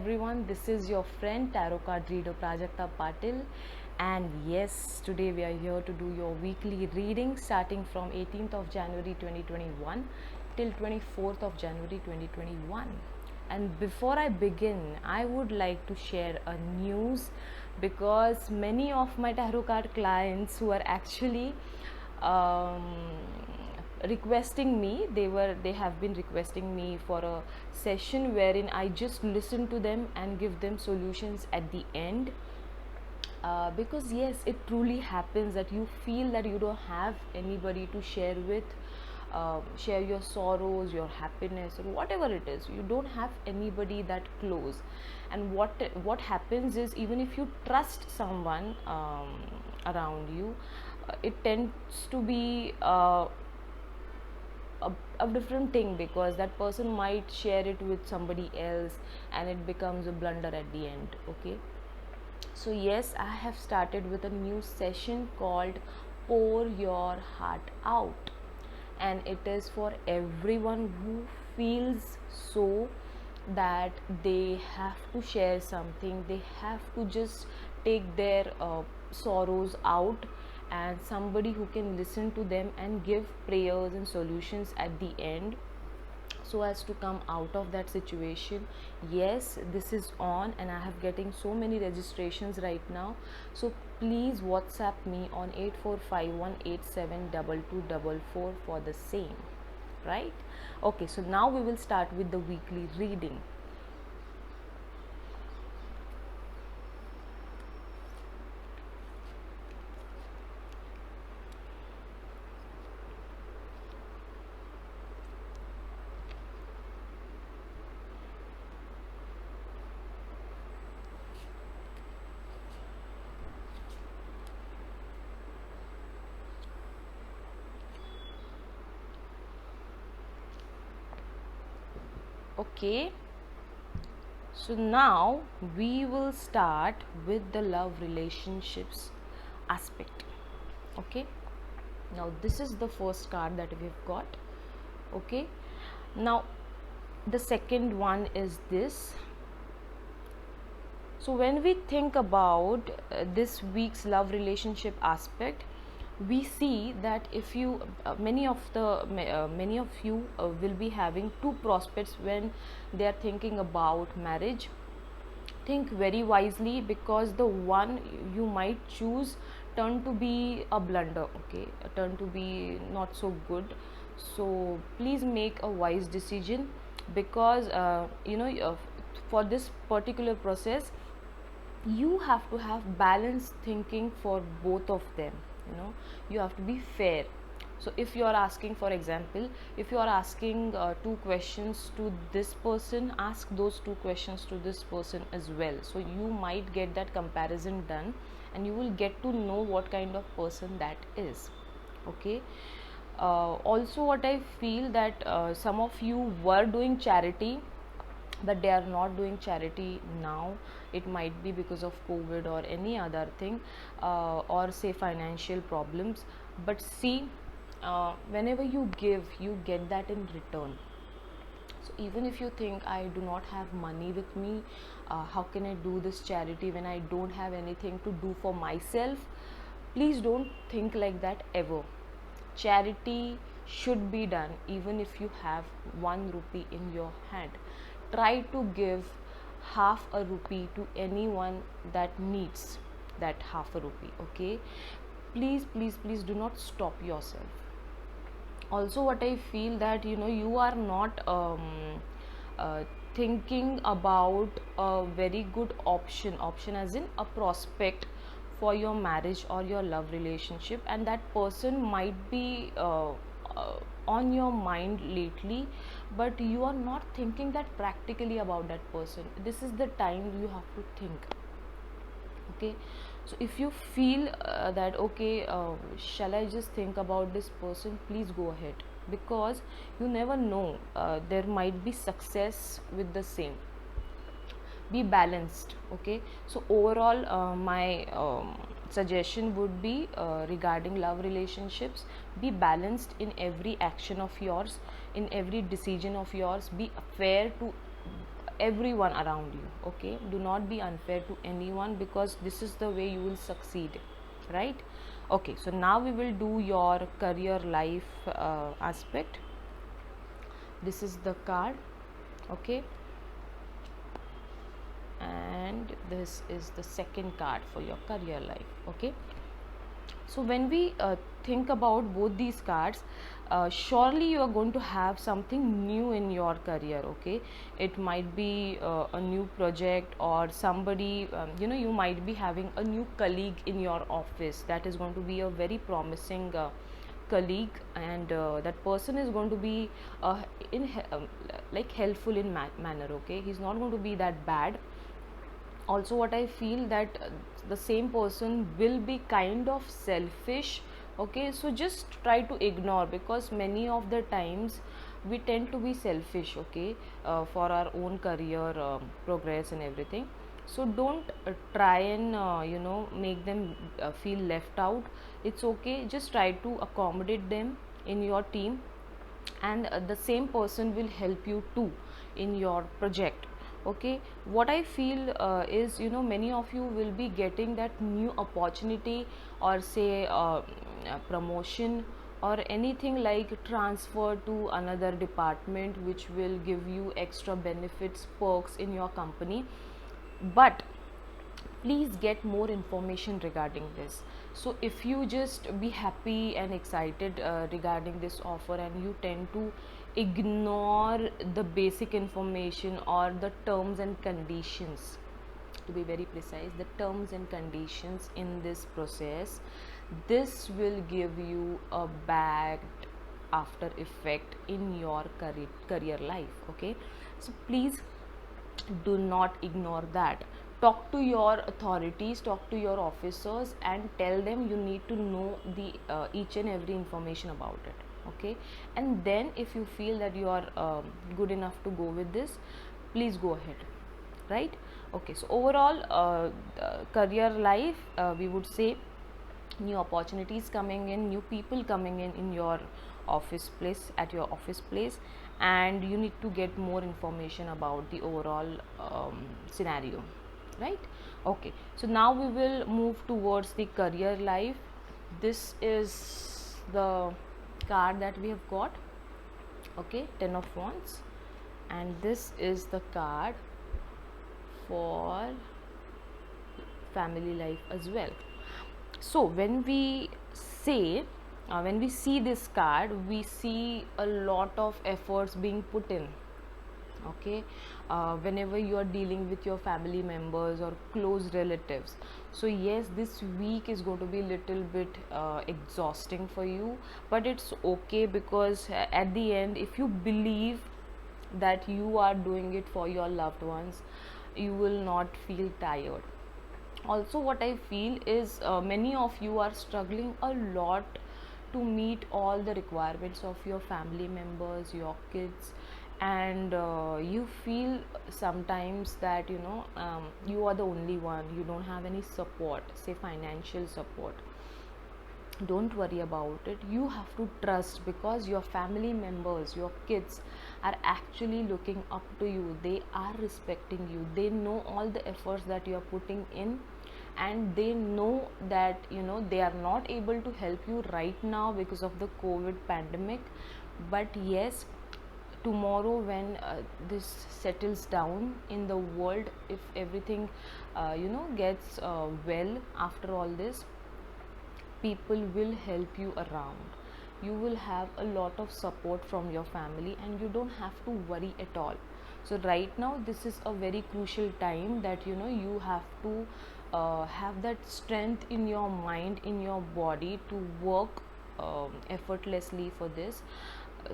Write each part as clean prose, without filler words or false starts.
everyone, this is your friend Tarot Card Reader Prajakta Patil, and yes, today we are here to do your weekly reading starting from 18th of January 2021 till 24th of January 2021. And before I begin, I would like to share a news because many of my tarot card clients who are actually um, requesting me, they have been requesting me for a session wherein I just listen to them and give them solutions at the end. Because yes, it truly happens that you feel that you don't have anybody to share with, share your sorrows, your happiness, or whatever it is. You don't have anybody that close, and what happens is, even if you trust someone around you, it tends to be a different thing, because that person might share it with somebody else and it becomes a blunder at the end. Okay, so yes, I have started with a new session called Pour Your Heart Out, and it is for everyone who feels so that they have to share something, they have to just take their sorrows out, and somebody who can listen to them and give prayers and solutions at the end so as to come out of that situation. Yes, this is on, and I have getting so many registrations right now, so please WhatsApp me on 8451872244 for the same, right? Okay, so now we will start with the weekly reading. Okay, so now we will start with the love relationships aspect. Okay, now this is the first card that we've got. Okay, now the second one is this. So when we think about this week's love relationship aspect, we see that if you many of you will be having two prospects when they are thinking about marriage. Think very wisely, because the one you might choose turn to be a blunder. Okay, turn to be not so good, so please make a wise decision, because for this particular process you have to have balanced thinking for both of them. You have to be fair. So if you are asking, for example, if you are asking two questions to this person, ask those two questions to this person as well, so you might get that comparison done and you will get to know what kind of person that is. Okay, also what I feel that some of you were doing charity, but they are not doing charity now. It might be because of COVID or any other thing, or say financial problems. But see, whenever you give, you get that in return. So even if you think, I do not have money with me, how can I do this charity when I don't have anything to do for myself? Please don't think like that ever. Charity should be done even if you have 1 rupee in your hand. Try to give half a rupee to anyone that needs that half a rupee. Okay, please, please, please do not stop yourself. Also what I feel that you are not thinking about a very good option as in a prospect for your marriage or your love relationship, and that person might be on your mind lately, but you are not thinking that practically about that person. This is the time you have to think. Okay, so if you feel that okay, shall I just think about this person, please go ahead, because you never know, there might be success with the same. Be balanced. Okay, so overall my suggestion would be, regarding love relationships, be balanced in every action of yours, in every decision of yours. Be fair to everyone around you. Okay, do not be unfair to anyone, because this is the way you will succeed, right? Okay, so now we will do your career life aspect. This is the card. Okay, and this is the second card for your career life. Okay, so when we think about both these cards, surely you are going to have something new in your career. Okay, it might be a new project, or somebody, you might be having a new colleague in your office that is going to be a very promising colleague, and that person is going to be in like helpful in manner. Okay, he's not going to be that bad. Also, what I feel that the same person will be kind of selfish. Okay, so just try to ignore, because many of the times we tend to be selfish. Okay, for our own career progress and everything. So don't try and make them feel left out. It's okay, just try to accommodate them in your team, and the same person will help you too in your project. Okay, what I feel is, many of you will be getting that new opportunity, or say promotion, or anything like transfer to another department, which will give you extra benefits, perks in your company. But please get more information regarding this. So if you just be happy and excited regarding this offer, and you tend to ignore the basic information or the terms and conditions, to be very precise, the terms and conditions in this process, this will give you a bad after effect in your career life. Okay, so please do not ignore that. Talk to your authorities, talk to your officers, and tell them you need to know the each and every information about it. Okay, and then if you feel that you are good enough to go with this, please go ahead, right? Okay, so overall career life, we would say new opportunities coming in, new people coming in your office place, at your office place, and you need to get more information about the overall scenario, right? Okay, so now we will move towards the career life. This is the card that we have got. Okay, 10 of wands, and this is the card for family life as well. So when we see this card, we see a lot of efforts being put in. Okay, whenever you are dealing with your family members or close relatives, so yes, this week is going to be a little bit exhausting for you, but it's okay, because at the end, if you believe that you are doing it for your loved ones, you will not feel tired. Also, what I feel is, many of you are struggling a lot to meet all the requirements of your family members, your kids, and you feel sometimes that you are the only one, you don't have any support, say financial support. Don't worry about it, you have to trust, because your family members, your kids are actually looking up to you, they are respecting you, they know all the efforts that you are putting in, and they know that they are not able to help you right now because of the COVID pandemic. But yes, tomorrow, when this settles down in the world, if everything gets well after all this, people will help you around, you will have a lot of support from your family, and you don't have to worry at all. So right now, this is a very crucial time that you have to have that strength in your mind, in your body, to work effortlessly for this.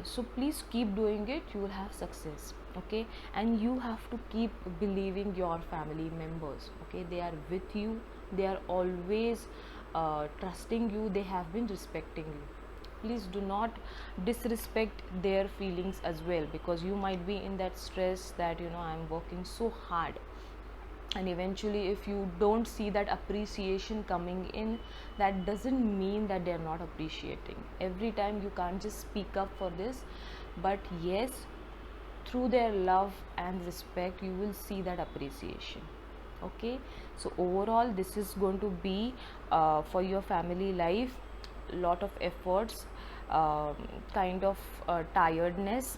So please keep doing it, you will have success. Okay, and you have to keep believing your family members. Okay, they are with you, they are always trusting you, they have been respecting you. Please do not disrespect their feelings as well, because you might be in that stress that I'm working so hard, and eventually if you don't see that appreciation coming in, that doesn't mean that they're not appreciating. Every time you can't just speak up for this, but yes, through their love and respect, you will see that appreciation. Okay, so overall this is going to be for your family life lot of efforts, um, kind of tiredness,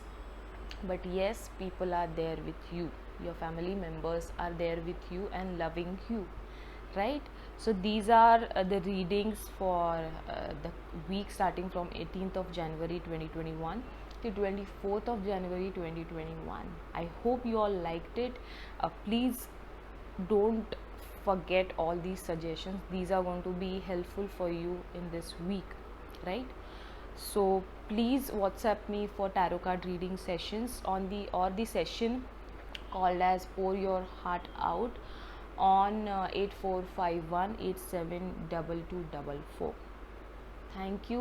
but yes, people are there with you, your family members are there with you and loving you, right? So these are the readings for the week starting from 18th of January 2021 to 24th of January 2021. I hope you all liked it. Please don't forget all these suggestions, these are going to be helpful for you in this week, right? So please WhatsApp me for tarot card reading sessions on the or the session called as Pour Your Heart Out on 8451 Thank you.